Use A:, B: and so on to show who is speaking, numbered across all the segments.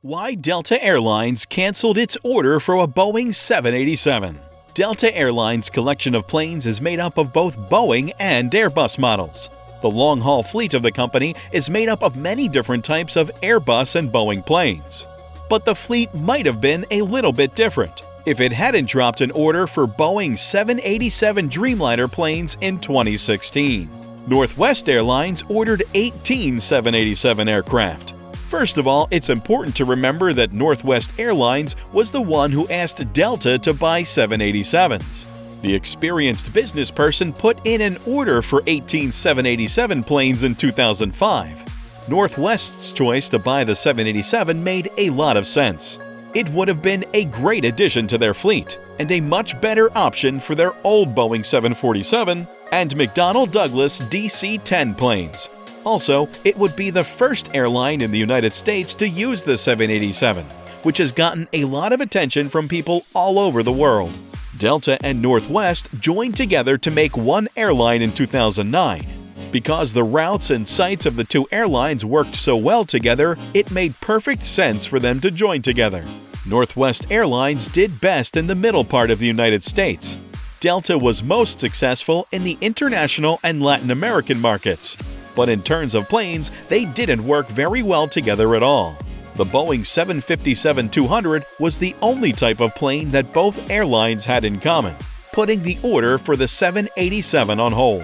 A: Why Delta Airlines canceled its order for a Boeing 787. Delta Airlines' collection of planes is made up of both Boeing and Airbus models. The long-haul fleet of the company is made up of many different types of Airbus and Boeing planes. But the fleet might have been a little bit different if it hadn't dropped an order for Boeing 787 Dreamliner planes in 2016. Northwest Airlines ordered 18 787 aircraft. First of all, it's important to remember that Northwest Airlines was the one who asked Delta to buy 787s. The experienced business person put in an order for 18 787 planes in 2005. Northwest's choice to buy the 787 made a lot of sense. It would have been a great addition to their fleet and a much better option for their old Boeing 747 and McDonnell Douglas DC-10 planes. Also, it would be the first airline in the United States to use the 787, which has gotten a lot of attention from people all over the world. Delta and Northwest joined together to make one airline in 2009. Because the routes and sites of the two airlines worked so well together, it made perfect sense for them to join together. Northwest Airlines did best in the middle part of the United States. Delta was most successful in the international and Latin American markets. But in terms of planes, they didn't work very well together at all. The Boeing 757-200 was the only type of plane that both airlines had in common, putting the order for the 787 on hold.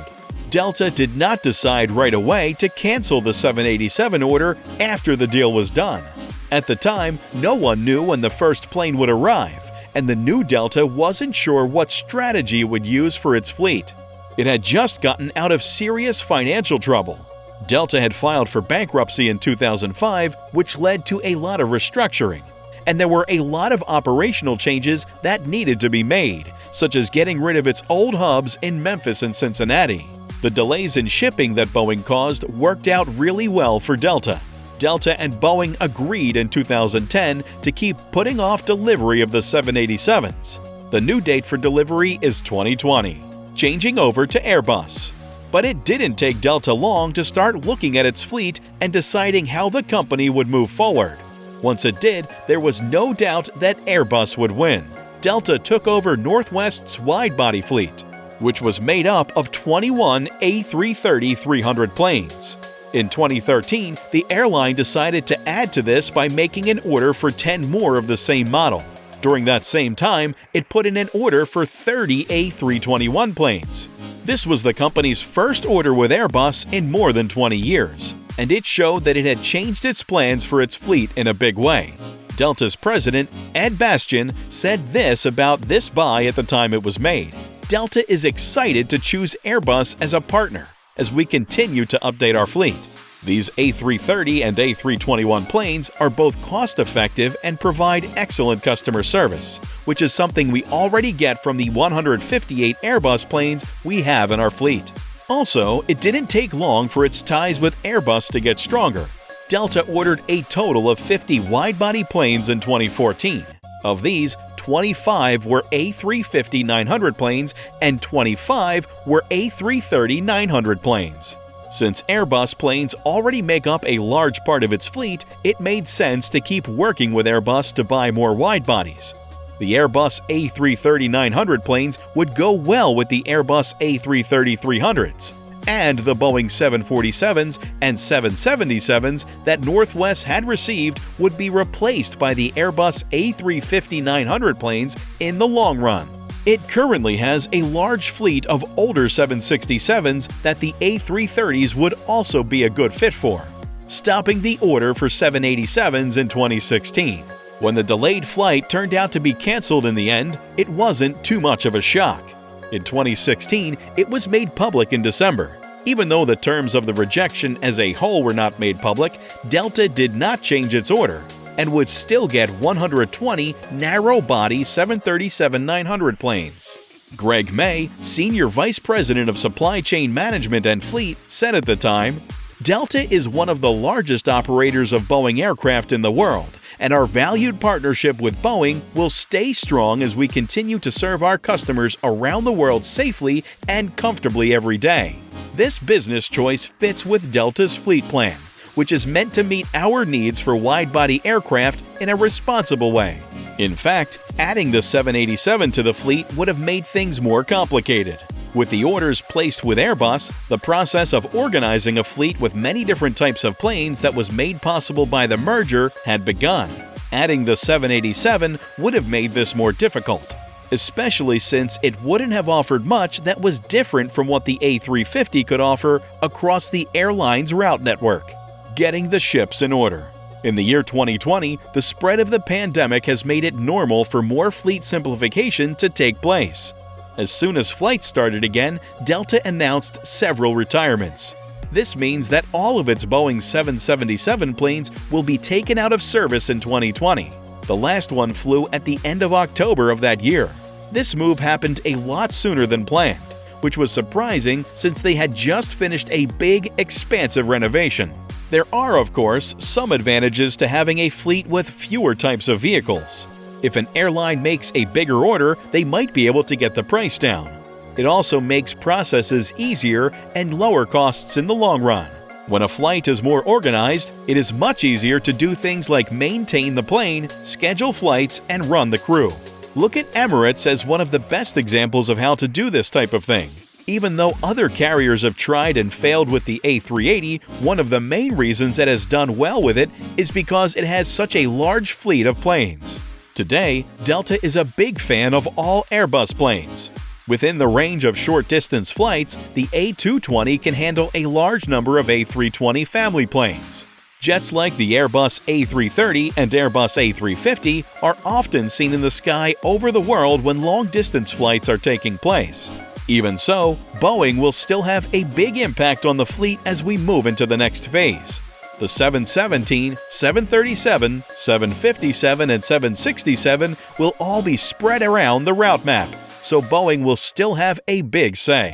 A: Delta did not decide right away to cancel the 787 order after the deal was done. At the time, no one knew when the first plane would arrive, and the new Delta wasn't sure what strategy it would use for its fleet. It had just gotten out of serious financial trouble. Delta had filed for bankruptcy in 2005, which led to a lot of restructuring. And there were a lot of operational changes that needed to be made, such as getting rid of its old hubs in Memphis and Cincinnati. The delays in shipping that Boeing caused worked out really well for Delta. Delta and Boeing agreed in 2010 to keep putting off delivery of the 787s. The new date for delivery is 2020. Changing over to Airbus. But it didn't take Delta long to start looking at its fleet and deciding how the company would move forward. Once it did, there was no doubt that Airbus would win. Delta took over Northwest's wide-body fleet, which was made up of 21 A330-300 planes. In 2013, the airline decided to add to this by making an order for 10 more of the same model. During that same time, it put in an order for 30 A321 planes. This was the company's first order with Airbus in more than 20 years, and it showed that it had changed its plans for its fleet in a big way. Delta's president, Ed Bastian, said this about this buy at the time it was made. Delta is excited to choose Airbus as a partner as we continue to update our fleet. These A330 and A321 planes are both cost-effective and provide excellent customer service, which is something we already get from the 158 Airbus planes we have in our fleet. Also, it didn't take long for its ties with Airbus to get stronger. Delta ordered a total of 50 wide-body planes in 2014. Of these, 25 were A350-900 planes and 25 were A330-900 planes. Since Airbus planes already make up a large part of its fleet, it made sense to keep working with Airbus to buy more wide-bodies. The Airbus A330-900 planes would go well with the Airbus A330-300s, and the Boeing 747s and 777s that Northwest had received would be replaced by the Airbus A350-900 planes in the long run. It currently has a large fleet of older 767s that the A330s would also be a good fit for, stopping the order for 787s in 2016. When the delayed flight turned out to be canceled in the end, it wasn't too much of a shock. In 2016, it was made public in December. Even though the terms of the rejection as a whole were not made public, Delta did not change its order and would still get 120 narrow-body 737-900 planes. Greg May, Senior Vice President of Supply Chain Management and Fleet, said at the time, "Delta is one of the largest operators of Boeing aircraft in the world, and our valued partnership with Boeing will stay strong as we continue to serve our customers around the world safely and comfortably every day. This business choice fits with Delta's fleet plan, which is meant to meet our needs for wide-body aircraft in a responsible way. In fact, adding the 787 to the fleet would have made things more complicated. With the orders placed with Airbus, the process of organizing a fleet with many different types of planes that was made possible by the merger had begun. Adding the 787 would have made this more difficult, especially since it wouldn't have offered much that was different from what the A350 could offer across the airline's route network. Getting the ships in order. In the year 2020, the spread of the pandemic has made it normal for more fleet simplification to take place. As soon as flights started again, Delta announced several retirements. This means that all of its Boeing 777 planes will be taken out of service in 2020. The last one flew at the end of October of that year. This move happened a lot sooner than planned, which was surprising since they had just finished a big, expansive renovation. There are, of course, some advantages to having a fleet with fewer types of vehicles. If an airline makes a bigger order, they might be able to get the price down. It also makes processes easier and lower costs in the long run. When a flight is more organized, it is much easier to do things like maintain the plane, schedule flights, and run the crew. Look at Emirates as one of the best examples of how to do this type of thing. Even though other carriers have tried and failed with the A380, one of the main reasons it has done well with it is because it has such a large fleet of planes. Today, Delta is a big fan of all Airbus planes. Within the range of short-distance flights, the A220 can handle a large number of A320 family planes. Jets like the Airbus A330 and Airbus A350 are often seen in the sky over the world when long-distance flights are taking place. Even so, Boeing will still have a big impact on the fleet as we move into the next phase. The 717, 737, 757, and 767 will all be spread around the route map, so Boeing will still have a big say.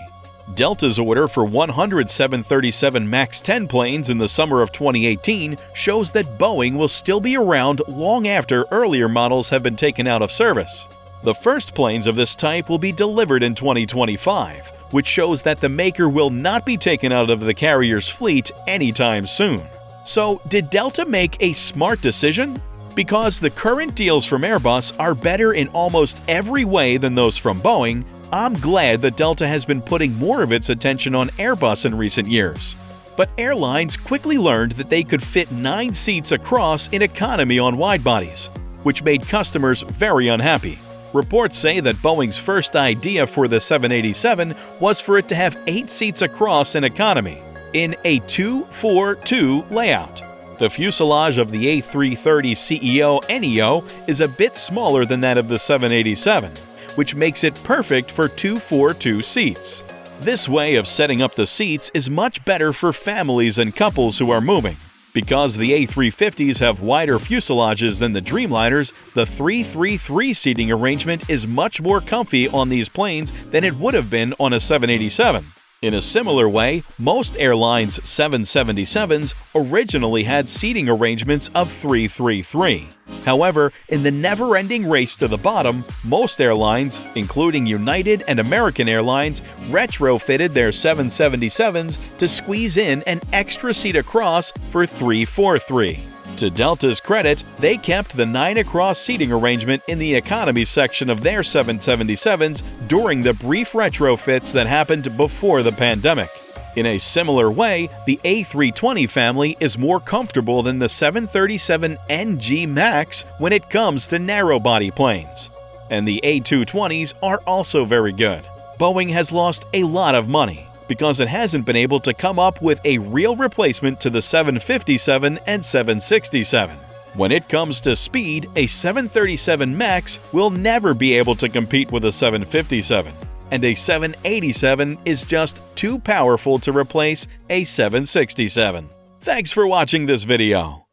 A: Delta's order for 100 737 MAX 10 planes in the summer of 2018 shows that Boeing will still be around long after earlier models have been taken out of service. The first planes of this type will be delivered in 2025, which shows that the maker will not be taken out of the carrier's fleet anytime soon. So, did Delta make a smart decision? Because the current deals from Airbus are better in almost every way than those from Boeing, I'm glad that Delta has been putting more of its attention on Airbus in recent years. But airlines quickly learned that they could fit 9 seats across in economy on wide-bodies, which made customers very unhappy. Reports say that Boeing's first idea for the 787 was for it to have 8 seats across in economy, in a 2-4-2 layout. The fuselage of the A330 CEO-NEO is a bit smaller than that of the 787, which makes it perfect for 2-4-2 seats. This way of setting up the seats is much better for families and couples who are moving. Because the A350s have wider fuselages than the Dreamliners, the 3-3-3 seating arrangement is much more comfy on these planes than it would have been on a 787. In a similar way, most airlines' 777s originally had seating arrangements of 3-3-3. However, in the never-ending race to the bottom, most airlines, including United and American Airlines, retrofitted their 777s to squeeze in an extra seat across for 3-4-3. To Delta's credit, they kept the 9 across seating arrangement in the economy section of their 777s during the brief retrofits that happened before the pandemic. In a similar way, the A320 family is more comfortable than the 737 NG MAX when it comes to narrow-body planes. And the A220s are also very good. Boeing has lost a lot of money because it hasn't been able to come up with a real replacement to the 757 and 767. When it comes to speed, a 737 MAX will never be able to compete with a 757, and a 787 is just too powerful to replace a 767. Thanks for watching this video.